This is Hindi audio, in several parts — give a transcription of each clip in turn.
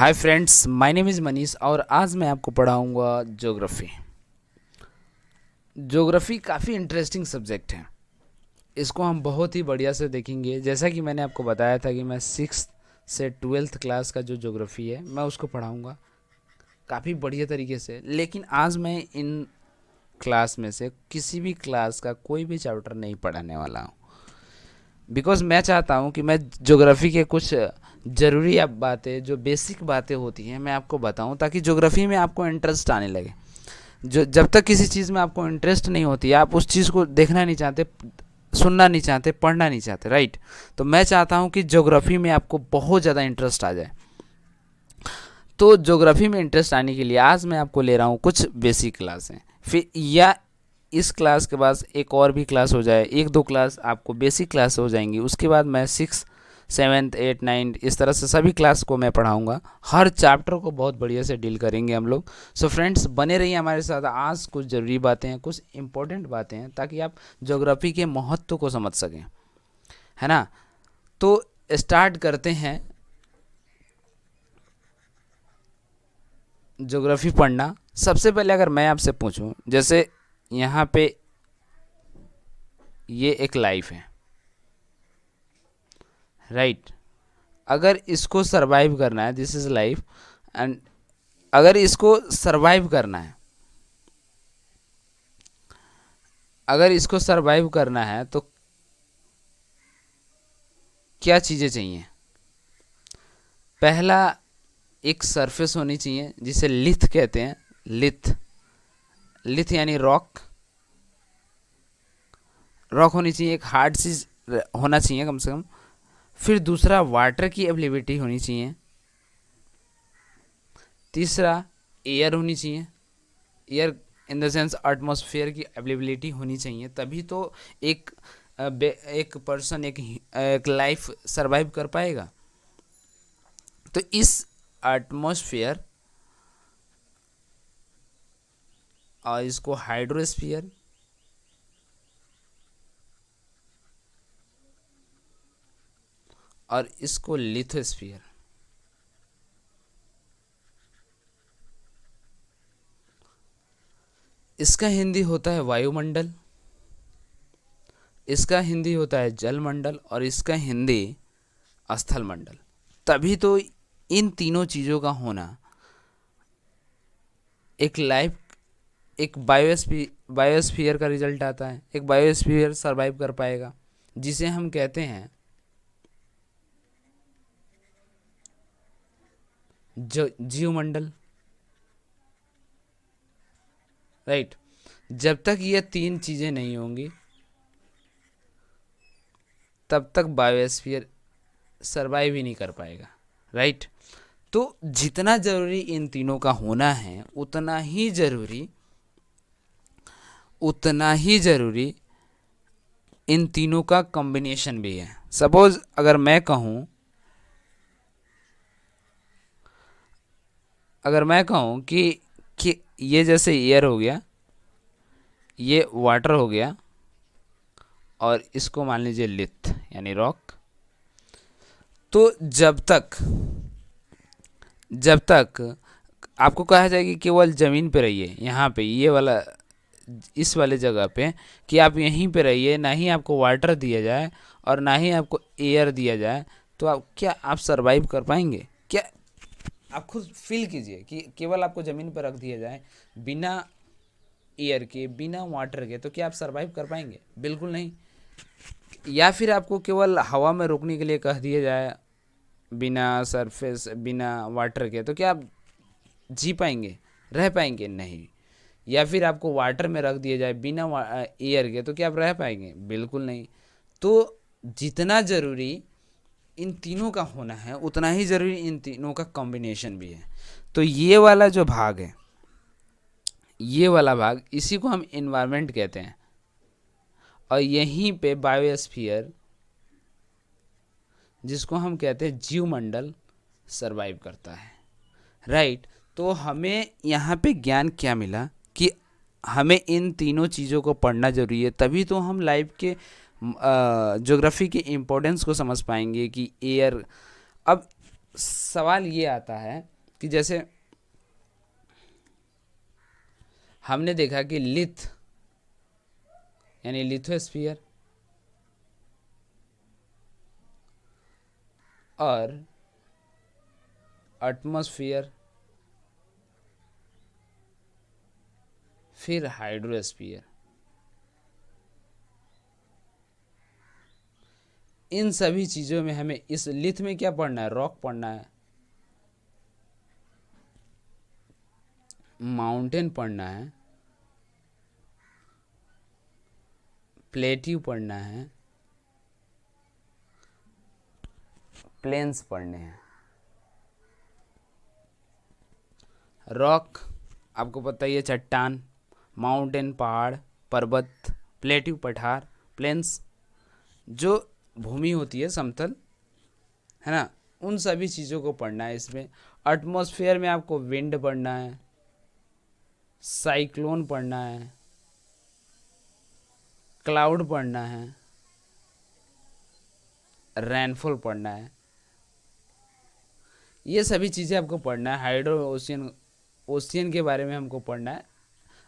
Hi friends, my name is Manish और आज मैं आपको पढ़ाऊंगा ज्योग्राफी। ज्योग्राफी काफ़ी इंटरेस्टिंग सब्जेक्ट है। इसको हम बहुत ही बढ़िया से देखेंगे। जैसा कि मैंने आपको बताया था कि मैं 6th से 12th क्लास का जो ज्योग्राफी है मैं उसको पढ़ाऊंगा काफ़ी बढ़िया तरीके से। लेकिन आज मैं इन क्लास में से किसी भी क्लास का कोई भी चैप्टर नहीं पढ़ाने वाला हूँ, बिकॉज मैं चाहता हूँ कि मैं ज्योग्राफी के कुछ ज़रूरी अब बातें जो बेसिक बातें होती हैं मैं आपको बताऊँ, ताकि ज्योग्राफी में आपको इंटरेस्ट आने लगे। जो जब तक किसी चीज़ में आपको इंटरेस्ट नहीं होती, आप उस चीज़ को देखना नहीं चाहते, सुनना नहीं चाहते, पढ़ना नहीं चाहते, राइट। तो मैं चाहता हूँ कि ज्योग्राफी में आपको बहुत ज़्यादा इंटरेस्ट आ जाए। तो ज्योग्राफी में इंटरेस्ट आने के लिए आज मैं आपको ले रहा हूँ कुछ बेसिक क्लासें, फिर या इस क्लास के बाद एक और भी क्लास हो जाए, एक दो क्लास आपको बेसिक क्लास हो जाएंगी। उसके बाद मैं 6th 7th 8th 9th इस तरह से सभी क्लास को मैं पढ़ाऊंगा। हर चैप्टर को बहुत बढ़िया से डील करेंगे हम लोग। सो फ्रेंड्स, बने रहिए हमारे साथ। आज कुछ ज़रूरी बातें हैं, कुछ इंपॉर्टेंट बातें हैं, ताकि आप ज्योग्राफी के महत्व को समझ सकें, है ना। तो स्टार्ट करते हैं ज्योग्राफी पढ़ना। सबसे पहले अगर मैं आपसे पूछूं, जैसे यहाँ पे ये एक लाइफ है, राइट। अगर इसको सरवाइव करना है, दिस इज लाइफ, एंड अगर इसको सरवाइव करना है, अगर इसको सरवाइव करना है तो क्या चीज़ें चाहिए। पहला, एक सरफेस होनी चाहिए जिसे लिथ कहते हैं। लिथ, लिथ यानी रॉक। रॉक होनी चाहिए, एक हार्ड चीज होना चाहिए कम से कम। फिर दूसरा, वाटर की अवेलेबिलिटी होनी चाहिए। तीसरा, एयर होनी चाहिए। Air in the sense atmosphere की अवेलेबिलिटी होनी चाहिए, तभी तो एक एक पर्सन, एक लाइफ सरवाइव कर पाएगा। तो इस एटमॉस्फेयर, और इसको हाइड्रोस्फीयर, और इसको लिथोस्फीयर, इसका हिंदी होता है वायुमंडल, इसका हिंदी होता है जलमंडल, और इसका हिंदी स्थल मंडल। तभी तो इन तीनों चीज़ों का होना एक लाइफ, एक बायोस्फीयर का रिजल्ट आता है। एक बायोस्फीयर सरवाइव कर पाएगा, जिसे हम कहते हैं जीवमंडल, राइट। जब तक ये तीन चीज़ें नहीं होंगी तब तक बायोस्फीयर सरवाइव ही नहीं कर पाएगा, राइट। तो जितना ज़रूरी इन तीनों का होना है, उतना ही ज़रूरी इन तीनों का कॉम्बिनेशन भी है। सपोज अगर मैं कहूँ कि ये जैसे एयर हो गया, ये वाटर हो गया, और इसको मान लीजिए लिथ यानी रॉक। तो जब तक आपको कहा जाए कि केवल ज़मीन पे रहिए, यहाँ पे ये वाला, इस वाले जगह पे, कि आप यहीं पे रहिए, ना ही आपको वाटर दिया जाए और ना ही आपको एयर दिया जाए, तो आप सरवाइव कर पाएंगे क्या। आप खुद फील कीजिए कि केवल आपको ज़मीन पर रख दिया जाए बिना एयर के, बिना वाटर के, तो क्या आप सरवाइव कर पाएंगे? बिल्कुल नहीं। या फिर आपको केवल हवा में रोकने के लिए कह दिया जाए बिना सरफेस, बिना वाटर के, तो क्या आप जी पाएंगे, रह पाएंगे? नहीं। या फिर आपको वाटर में रख दिया जाए बिना एयर के, तो क्या आप रह पाएंगे? बिल्कुल नहीं। तो जितना ज़रूरी इन तीनों का होना है, उतना ही ज़रूरी इन तीनों का कॉम्बिनेशन भी है। तो ये वाला जो भाग है, ये वाला भाग, इसी को हम इन्वायरमेंट कहते हैं। और यहीं पे बायोस्फीयर, जिसको हम कहते हैं जीवमंडल, सरवाइव करता है, राइट। तो हमें यहाँ पे ज्ञान क्या मिला कि हमें इन तीनों चीज़ों को पढ़ना ज़रूरी है, तभी तो हम लाइफ के ज्योग्राफी के इम्पोर्टेंस को समझ पाएंगे कि एयर। अब सवाल ये आता है कि जैसे हमने देखा कि लिथ यानी लिथोस्फीयर और एटमॉस्फेयर, फिर हाइड्रोस्फीयर, इन सभी चीज़ों में हमें इस लिथ में क्या पढ़ना है, रॉक पढ़ना है, माउंटेन पढ़ना है, प्लेट्यू पढ़ना है, प्लेन्स पढ़ने हैं। रॉक आपको पता ही है, चट्टान, माउंटेन पहाड़, पर्वत, प्लेट्यू पठार, प्लेन्स जो भूमि होती है समतल, है ना, उन सभी चीज़ों को पढ़ना है इसमें। एटमॉस्फेयर में आपको विंड पढ़ना है, साइक्लोन पढ़ना है, क्लाउड पढ़ना है, रेनफॉल पढ़ना है, ये सभी चीज़ें आपको पढ़ना है। हाइड्रो ओशियन, ओशियन के बारे में हमको पढ़ना है,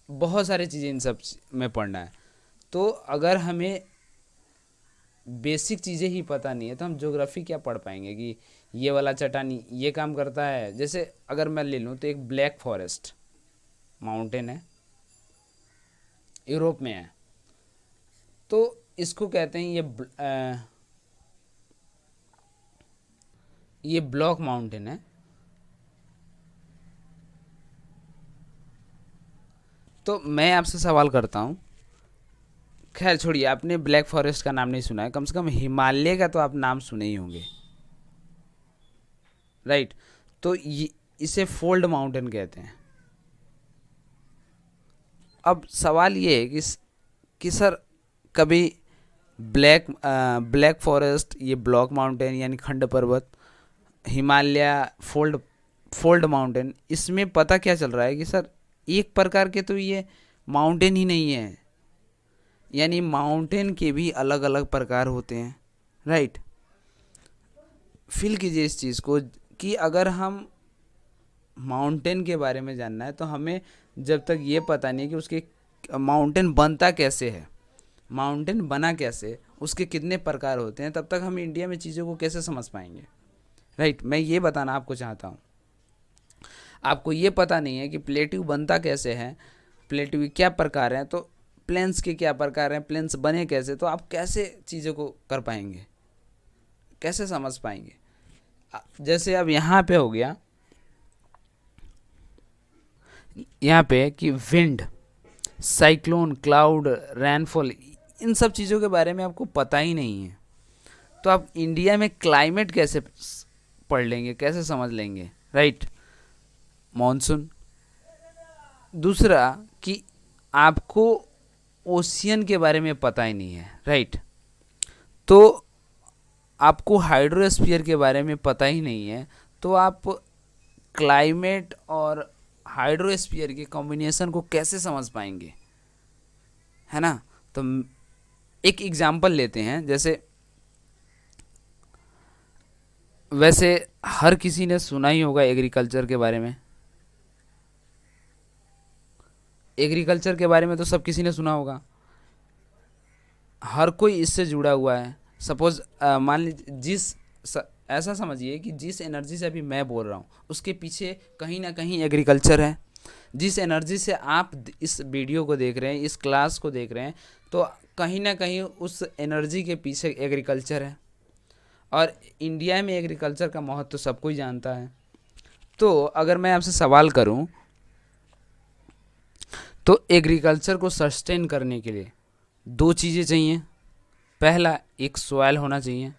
बहुत सारी चीज़ें इन सब में पढ़ना है। तो अगर हमें बेसिक चीज़ें ही पता नहीं है तो हम ज्योग्राफी क्या पढ़ पाएंगे कि ये वाला चट्टान ये काम करता है। जैसे अगर मैं ले लूँ तो एक ब्लैक फॉरेस्ट माउंटेन है, यूरोप में है, तो इसको कहते हैं ये ब्लॉक माउंटेन है। तो मैं आपसे सवाल करता हूँ, खैर छोड़िए, आपने ब्लैक फॉरेस्ट का नाम नहीं सुना है, कम से कम हिमालय का तो आप नाम सुने ही होंगे, राइट। तो ये इसे फोल्ड माउंटेन कहते हैं। अब सवाल ये है कि सर कभी ब्लैक फॉरेस्ट, ये ब्लॉक माउंटेन यानी खंड पर्वत, हिमालय फोल्ड माउंटेन, इसमें पता क्या चल रहा है कि सर एक प्रकार के तो ये माउंटेन ही नहीं है, यानी माउंटेन के भी अलग अलग प्रकार होते हैं, राइट। फील कीजिए इस चीज़ को कि अगर हम माउंटेन के बारे में जानना है तो हमें जब तक ये पता नहीं कि उसके माउंटेन बनता कैसे है, माउंटेन बना कैसे, उसके कितने प्रकार होते हैं, तब तक हम इंडिया में चीज़ों को कैसे समझ पाएंगे, राइट। मैं ये बताना आपको चाहता हूँ, आपको ये पता नहीं है कि प्लेट्यू बनता कैसे है, प्लेट्यू के क्या प्रकार हैं, तो प्लेन्स के क्या प्रकार हैं, प्लेन्स बने कैसे, तो आप कैसे चीज़ों को कर पाएंगे, कैसे समझ पाएंगे। जैसे अब यहाँ पे हो गया, यहाँ पे कि विंड, साइक्लोन, क्लाउड, रेनफॉल, इन सब चीज़ों के बारे में आपको पता ही नहीं है, तो आप इंडिया में क्लाइमेट कैसे पढ़ लेंगे, कैसे समझ लेंगे, राइट। मॉनसून। दूसरा कि आपको ओशियन के बारे में पता ही नहीं है, राइट। तो आपको हाइड्रोस्फीयर के बारे में पता ही नहीं है, तो आप क्लाइमेट और हाइड्रोस्फीयर के कॉम्बिनेशन को कैसे समझ पाएंगे, है ना। तो एक एग्जांपल लेते हैं, जैसे वैसे हर किसी ने सुना ही होगा एग्रीकल्चर के बारे में, एग्रीकल्चर के बारे में तो सब किसी ने सुना होगा, हर कोई इससे जुड़ा हुआ है। सपोज मान लीजिए ऐसा समझिए कि जिस एनर्जी से अभी मैं बोल रहा हूँ उसके पीछे कहीं ना कहीं एग्रीकल्चर है। जिस एनर्जी से आप इस वीडियो को देख रहे हैं, इस क्लास को देख रहे हैं, तो कहीं ना कहीं उस एनर्जी के पीछे एग्रीकल्चर है। और इंडिया में एग्रीकल्चर का महत्व तो सबको ही जानता है। तो अगर मैं आपसे सवाल करूं तो एग्रीकल्चर को सस्टेन करने के लिए दो चीज़ें चाहिए, पहला एक सॉइल होना चाहिए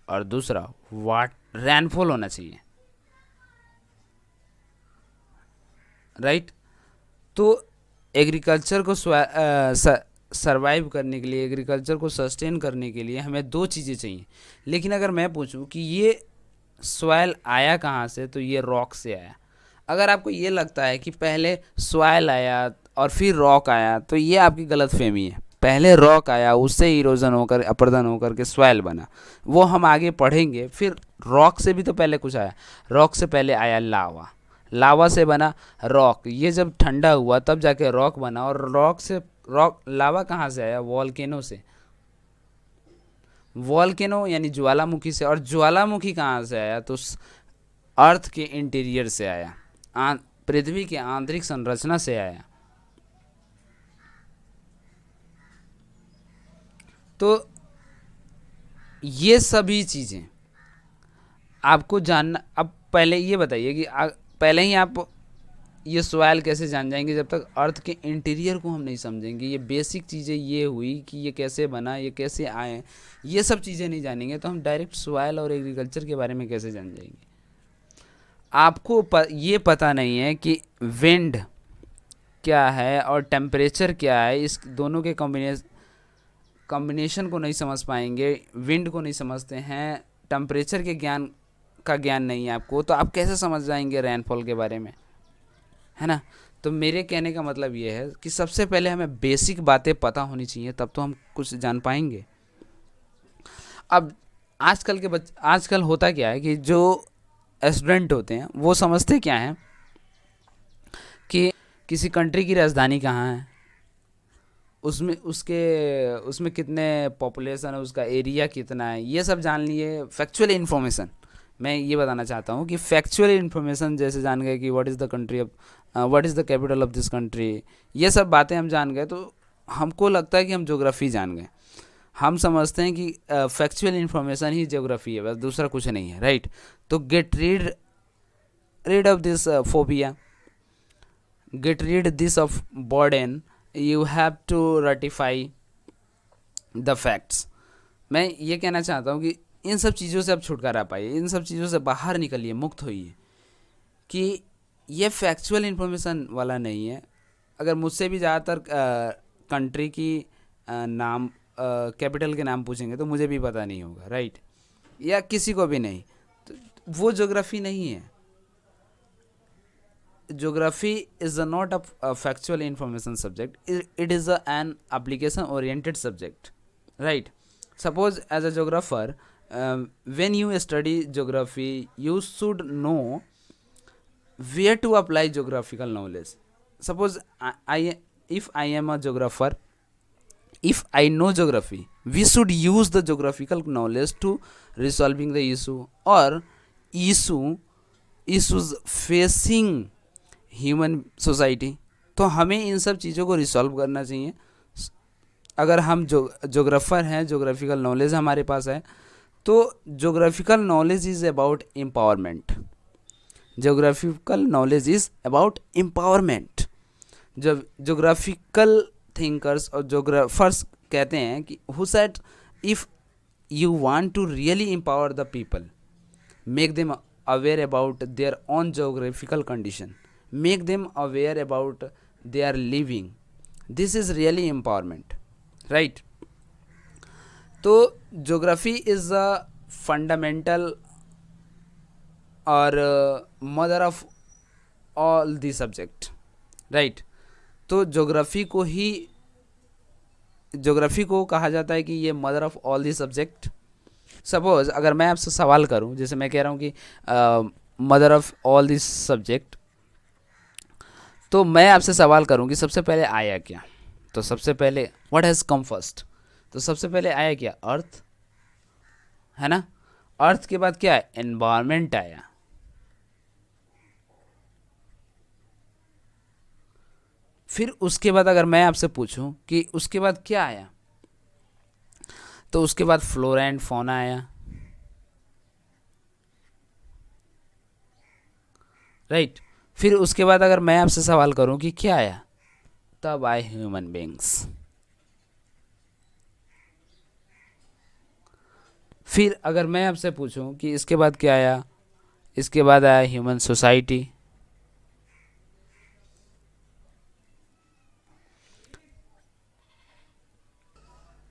और दूसरा रेनफॉल होना चाहिए, राइट। तो एग्रीकल्चर को सरवाइव करने के लिए, एग्रीकल्चर को सस्टेन करने के लिए हमें दो चीज़ें चाहिए। लेकिन अगर मैं पूछूं कि ये सॉइल आया कहाँ से, तो ये रॉक से आया। अगर आपको ये लगता है कि पहले सॉइल आया और फिर रॉक आया, तो ये आपकी गलतफहमी है। पहले रॉक आया, उससे इरोजन होकर अपर्दन होकर के स्वैल बना, वो हम आगे पढ़ेंगे। फिर रॉक से भी तो पहले कुछ आया, रॉक से पहले आया लावा, लावा से बना रॉक, ये जब ठंडा हुआ तब जाके रॉक बना, और रॉक से रॉक लावा कहाँ से आया, वॉल्केनो से, वॉल्केनो यानी ज्वालामुखी से, और ज्वालामुखी कहाँ से आया, तो अर्थ के इंटीरियर से आया, पृथ्वी के आंतरिक संरचना से आया। तो ये सभी चीज़ें आपको जानना। अब पहले ये बताइए कि पहले ही आप ये सवाल कैसे जान जाएंगे जब तक अर्थ के इंटीरियर को हम नहीं समझेंगे। ये बेसिक चीज़ें ये हुई कि ये कैसे बना, ये कैसे आए, ये सब चीज़ें नहीं जानेंगे तो हम डायरेक्ट सॉइल और एग्रीकल्चर के बारे में कैसे जान जाएंगे। आपको ये पता नहीं है कि विंड क्या है और टेम्परेचर क्या है, इस दोनों के कॉम्बिनेशन को नहीं समझ पाएंगे, विंड को नहीं समझते हैं, टेम्परेचर के ज्ञान का ज्ञान नहीं है आपको, तो आप कैसे समझ जाएंगे रेनफॉल के बारे में, है ना। तो मेरे कहने का मतलब ये है कि सबसे पहले हमें बेसिक बातें पता होनी चाहिए, तब तो हम कुछ जान पाएंगे। अब आजकल होता क्या है कि जो स्टूडेंट होते हैं वो समझते क्या हैं कि किसी कंट्री की राजधानी कहाँ है, उसमें कितने पॉपुलेशन है, उसका एरिया कितना है, ये सब जान लिए फैक्चुअल इन्फॉर्मेशन। मैं ये बताना चाहता हूँ कि फैक्चुअल इन्फॉर्मेशन जैसे जान गए कि what is the country of, what is the capital of this country, ये सब बातें हम जान गए तो हमको लगता है कि हम ज्योग्राफी जान गए। हम समझते हैं कि फैक्चुअल इन्फॉर्मेशन ही ज्योग्राफी है, बस दूसरा कुछ नहीं है, राइट। तो get rid of this phobia, get rid this of burden, you have to ratify the facts. मैं ये कहना चाहता हूँ कि इन सब चीज़ों से आप छुटकारा पाइए, इन सब चीज़ों से बाहर निकलिए, मुक्त होइए कि ये फैक्चुअल इन्फॉर्मेशन वाला नहीं है। अगर मुझसे भी ज़्यादातर कंट्री की नाम कैपिटल के नाम पूछेंगे तो मुझे भी पता नहीं होगा, राइट, या किसी को भी नहीं, तो वो ज्योग्राफी नहीं है। Geography is not a factual information subject, it is an application oriented subject, right. Suppose as a geographer, when you study geography you should know where to apply geographical knowledge. Suppose if I am a geographer, if I know geography, we should use the geographical knowledge to resolving the issue or issues facing human society. तो हमें इन सब चीज़ों को रिसॉल्व करना चाहिए। अगर हम जोग्राफर हैं, जोग्राफिकल नॉलेज हमारे पास है, तो geographical knowledge is about empowerment, geographical knowledge is about empowerment. जब जोग्राफिकल थिंकर्स और जोग्राफर्स कहते हैं कि who said if you want to really empower the people, make them aware about their own geographical condition, make them aware about their living, this is really empowerment, right. तो geography is a fundamental और mother of all the subject, right. तो ज्योग्राफी को कहा जाता है कि ये mother of all the subject. Suppose अगर मैं आपसे सवाल करूं, जैसे मैं कह रहा हूं कि mother of all this subject, तो मैं आपसे सवाल करूं कि सबसे पहले आया क्या, तो सबसे पहले व्हाट हैज़ कम फर्स्ट, तो सबसे पहले आया क्या, अर्थ, है ना। अर्थ के बाद क्या है, एनवायरनमेंट आया, फिर उसके बाद अगर मैं आपसे पूछूं कि उसके बाद क्या आया, तो उसके बाद फ्लोरा एंड फौना आया, राइट। फिर उसके बाद अगर मैं आपसे सवाल करूं कि क्या आया, तब आए ह्यूमन बींग्स। फिर अगर मैं आपसे पूछूं कि इसके बाद क्या आया, इसके बाद आया ह्यूमन सोसाइटी,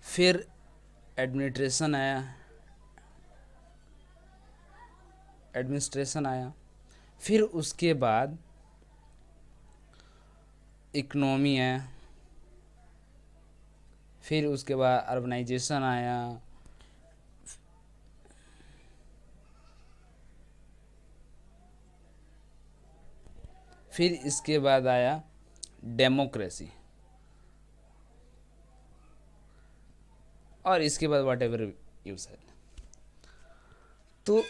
फिर एडमिनिस्ट्रेशन आया, फिर उसके बाद इकोनॉमी है, फिर उसके बाद अर्बनाइजेशन आया, फिर इसके बाद आया डेमोक्रेसी, और इसके बाद वाट एवर यू सेड। तो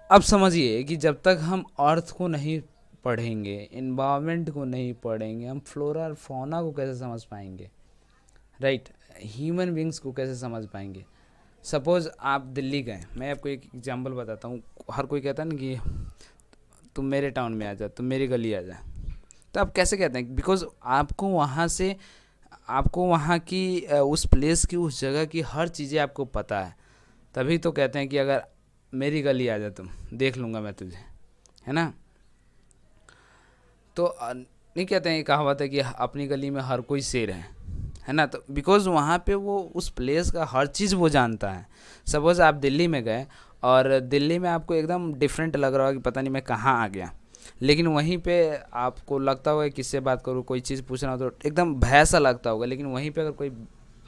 अब समझिए कि जब तक हम अर्थ को नहीं पढ़ेंगे, इन्वायरमेंट को नहीं पढ़ेंगे, हम फ्लोरा और फौना को कैसे समझ पाएंगे, राइट, ह्यूमन बींग्स को कैसे समझ पाएंगे। सपोज आप दिल्ली गए, मैं आपको एक एग्जांपल बताता हूँ। हर कोई कहता है ना कि तुम मेरे टाउन में आ जा, तुम मेरी गली आ जा, तो आप कैसे कहते हैं? बिकॉज आपको वहाँ से, आपको वहाँ की उस प्लेस की, उस जगह की हर चीज़ें आपको पता है, तभी तो कहते हैं कि अगर मेरी गली आ जा, तुम देख लूँगा मैं तुझे, है ना। तो नहीं कहते हैं, ये कहावत है कि अपनी गली में हर कोई शेर है ना। तो बिकॉज वहाँ पे वो उस प्लेस का हर चीज़ वो जानता है। सपोज़ आप दिल्ली में गए और दिल्ली में आपको एकदम डिफरेंट लग रहा होगा कि पता नहीं मैं कहाँ आ गया, लेकिन वहीं पे आपको लगता होगा किससे बात करूँ, कोई चीज़ पूछना हो तो एकदम भय सा लगता होगा। लेकिन वहीं पे अगर कोई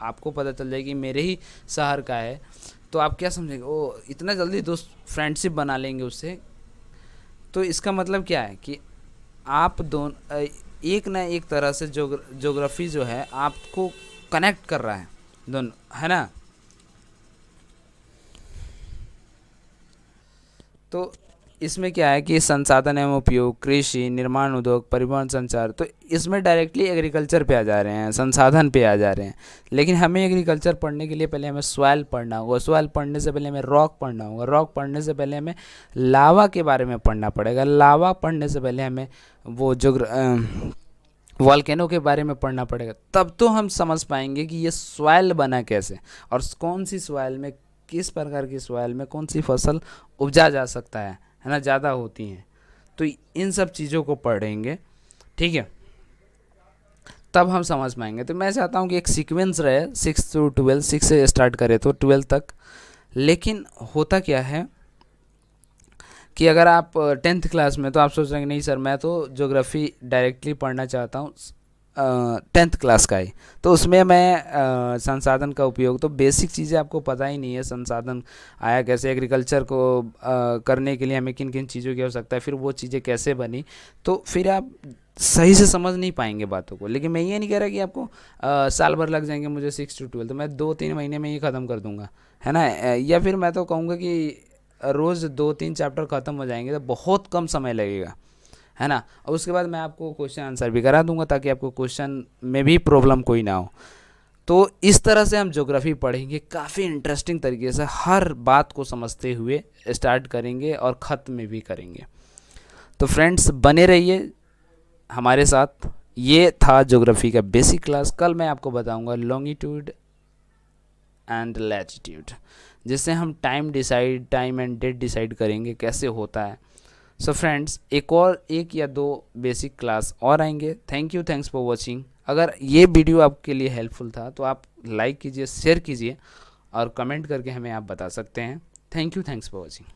आपको पता चल जाए कि मेरे ही शहर का है, तो आप क्या समझेंगे, ओ इतना जल्दी दोस्त फ्रेंडशिप बना लेंगे उससे। तो इसका मतलब क्या है कि आप दोनों एक ना एक तरह से ज्योग्राफी जो है आपको कनेक्ट कर रहा है दोनों, है ना। तो इसमें क्या है कि संसाधन एवं उपयोग, कृषि, निर्माण उद्योग, परिवहन, संचार, तो इसमें डायरेक्टली एग्रीकल्चर पे आ जा रहे हैं, संसाधन पे आ जा रहे हैं। लेकिन हमें एग्रीकल्चर पढ़ने के लिए पहले हमें सॉइल पढ़ना होगा, सॉइल पढ़ने से पहले हमें रॉक पढ़ना होगा, रॉक पढ़ने से पहले हमें लावा के बारे में पढ़ना पड़ेगा, लावा पढ़ने से पहले हमें वो जो वॉल्केनो के बारे में पढ़ना पड़ेगा। तब तो हम समझ पाएंगे कि ये सॉइल बना कैसे, और कौन सी सॉइल में, किस प्रकार की सॉइल में कौन सी फसल उपजा जा सकता है ना, ज़्यादा होती हैं। तो इन सब चीज़ों को पढ़ेंगे, ठीक है, तब हम समझ पाएंगे। तो मैं चाहता हूँ कि एक सीक्वेंस रहे 6 to 12, 6 से स्टार्ट करें तो 12 तक। लेकिन होता क्या है कि अगर आप 10th क्लास में, तो आप सोच रहे हैं कि नहीं सर मैं तो ज्योग्राफी डायरेक्टली पढ़ना चाहता हूँ 10th क्लास का ही, तो उसमें मैं संसाधन का उपयोग, तो बेसिक चीज़ें आपको पता ही नहीं है, संसाधन आया कैसे, एग्रीकल्चर को करने के लिए हमें किन किन चीज़ों की आवश्यकता है, फिर वो चीज़ें कैसे बनी, तो फिर आप सही से समझ नहीं पाएंगे बातों को। लेकिन मैं ये नहीं कह रहा कि आपको साल भर लग जाएंगे मुझे 6 to 12, तो मैं 2-3 महीने में ही ख़त्म कर दूंगा, है ना। या फिर मैं तो कहूँगा कि रोज़ 2-3 चैप्टर ख़त्म हो जाएंगे, तो बहुत कम समय लगेगा, है ना। और उसके बाद मैं आपको क्वेश्चन आंसर भी करा दूंगा, ताकि आपको क्वेश्चन में भी प्रॉब्लम कोई ना हो। तो इस तरह से हम ज्योग्राफी पढ़ेंगे, काफ़ी इंटरेस्टिंग तरीके से हर बात को समझते हुए स्टार्ट करेंगे और ख़त्म में भी करेंगे। तो फ्रेंड्स बने रहिए हमारे साथ। ये था ज्योग्राफी का बेसिक क्लास। कल मैं आपको बताऊंगा लॉन्गिट्यूड एंड लैटिट्यूड, जिससे हम टाइम एंड डेट डिसाइड करेंगे कैसे होता है। सो फ्रेंड्स एक या दो बेसिक क्लास और आएंगे। Thanks for watching. अगर ये वीडियो आपके लिए हेल्पफुल था तो आप लाइक कीजिए, शेयर कीजिए और कमेंट करके हमें आप बता सकते हैं। Thanks for watching.